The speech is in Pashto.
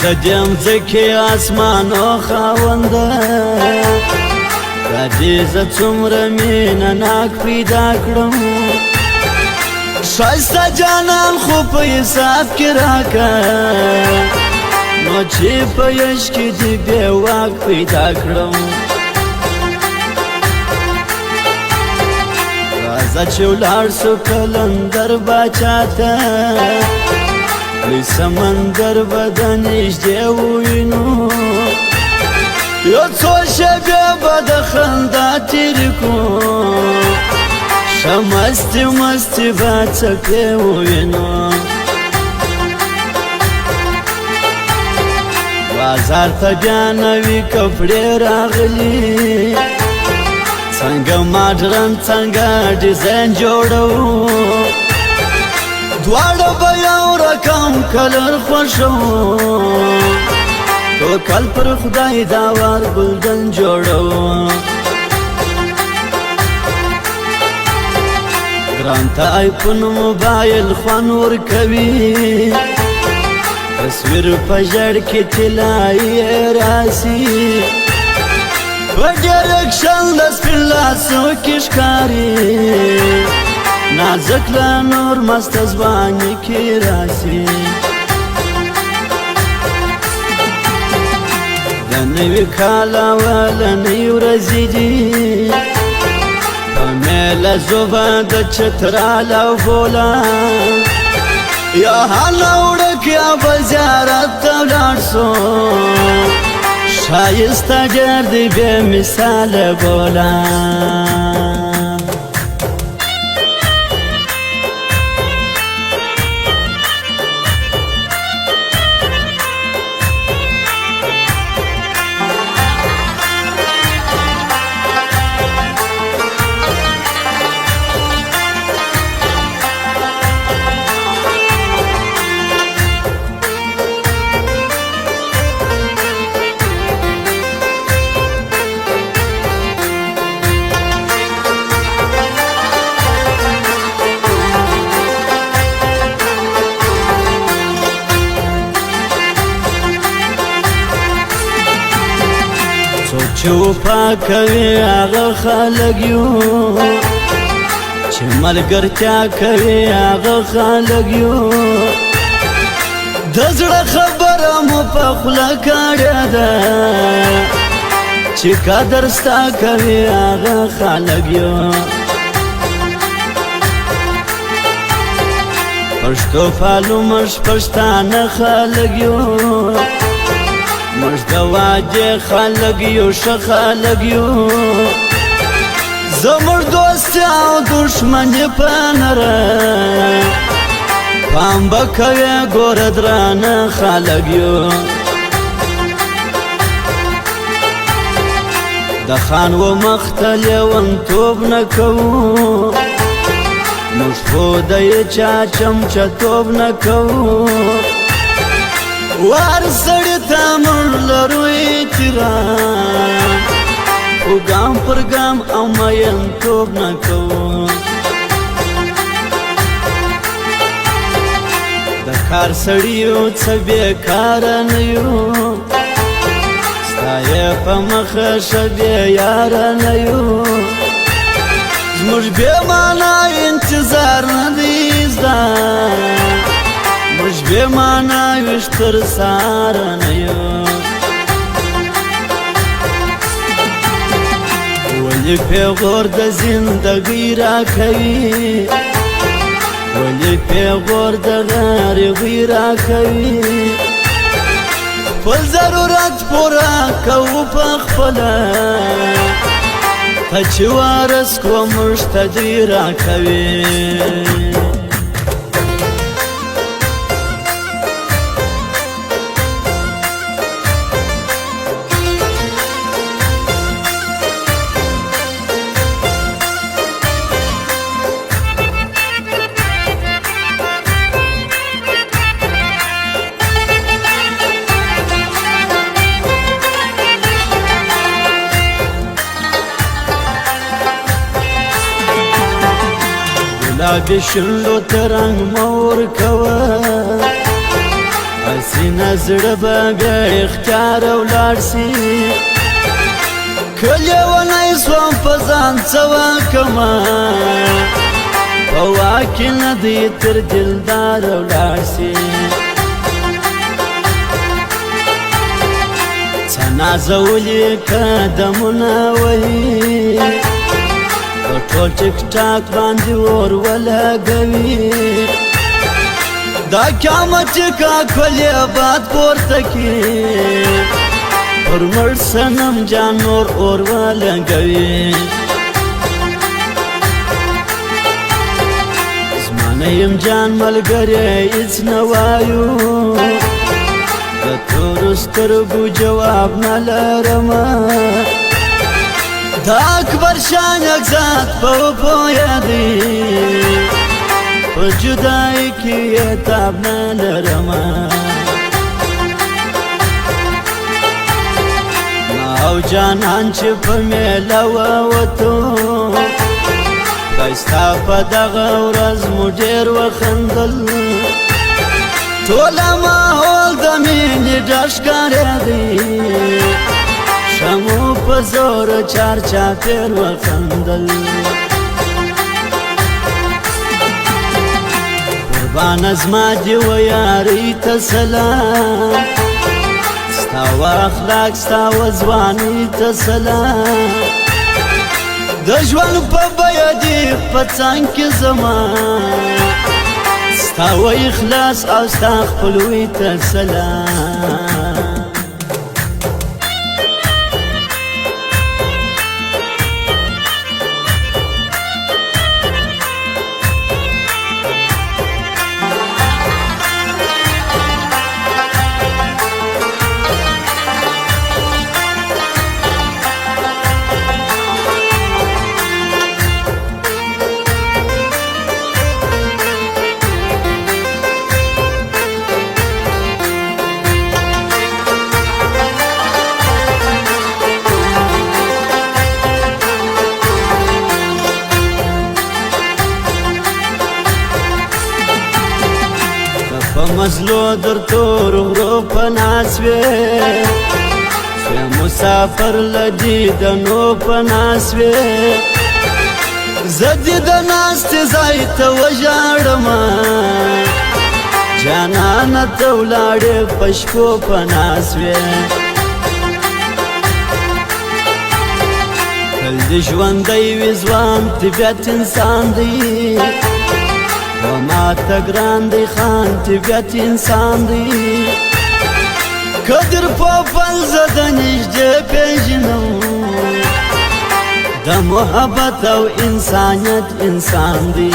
د دې مځکې اسمانو خاونده دا دې زه څومره مینه ناک پیدا کړم ښایسته جانان خو په حساب کې راکړه نو چې په یش کې دې بې واک پیدا کړم راځه چې ولاړ سو کلندر باچا ته لوی سمندر به د نږدې ووینو یو څو شېبې به د خندا تېرې کړو ښه مستې مستې به څپې ووینو بازار ته بیا نوي کپړې راغلي څنګه ماډرن څنګه ډیزاین جوړوو دواړه به یو رقم کلر خوښوو توکل پر خدای دا وار ګلدن جوړوو ګران ته آیفون موبایل خوند ورکوي تصویر په ژړ کې طلایي راسي په ډایرکشن د سپین لاسو کې ښکاري نازک له نور مست ځواني کې راسي د نوي کال اولنۍ ورځې دي په میله زوبه د چترال او بولان یا هله وړک یا به زیارت ته ولاړ سو ښایسته ډېر دی بې مثاله بولان چې وفا کوي هغه خلک یو چې ملګرتیا کوي هغه خلک یو د زړه خبره مو په خوله کړې ده چې قدر ستا کوي هغه خلک یو پښتو پالو مش پښتانه خلک یو موږ د واجې خلک یو ښه خلک یو زموږ دوستي او دښمني په نره پام به کوې ګوره درانه خلک یو د خان و مخ ته لیونتوب نه کوو موږ خو د چا چمچه‌توب نه کوو وار سړی ته موږ لرو احترام خو ګام پر ګام او مینتوب نه کوو د کار سړي یو څه بېکاره نه یو ستا یې په مخه ښه بېیاره نه یو زموږ بې معنا انتظار نه دی زده موږ بې معنا ویښ تر سهاره نه یو ولې پېغور د زندګۍ راکوي ولې پېغور د غریبۍ راکوي خپل ضرورت پوره کوو په خپله ته چې وارث کړو موږ ته دوی راکوي گلابی شنلو ترنگ مور کوا سینه زړه به بیا اختیار ولاړ سي که لیونی سوم په ځان څه وکمه په واک کې نه دی تر دلدار ولاړ سي څه نازولي قدمونه وهي په ټول ټیک ټاک باندې اور ولګوي دا قیامت چې کاکلې باد پورته کړي پر مړ صنم جان نور اور ولګوي زمانه یم جان ملګری هېڅ نه وایو د تورو سترګو جواب نه لرمه دا اکبر شان اگزاد پویا دی په جدای کې تاب نه لرمه ما او جانان چې په میله ووتو ښایسته په دغه ورځ مو ډېر وخندل ټوله ماحول د مینې ډک ښکارېدی شمو په زور چار چاپېر وخندل قربانه زما دې و یارۍ ته سلام ستا و اخلاق ستا و ځوانۍ ته سلام د ژوند په بیه دې په څنګ کې زما ستا و اخلاص او ستا خپلوۍ ته سلام په مزلو در تور غرو په ناز وې سوی مسافر له دیدنو په ناز وې زه دې د ناستې ځای ته وژاړمه جانانه ته ولاړې په شپو په ناز وې تل دې ژوندی وي ځوان طبیعت انسان دی وما ته ګران دی خان طبیعت انسان دی قدر په پل زه د نږدې پېژنم د محبت او انسانیت انسان دی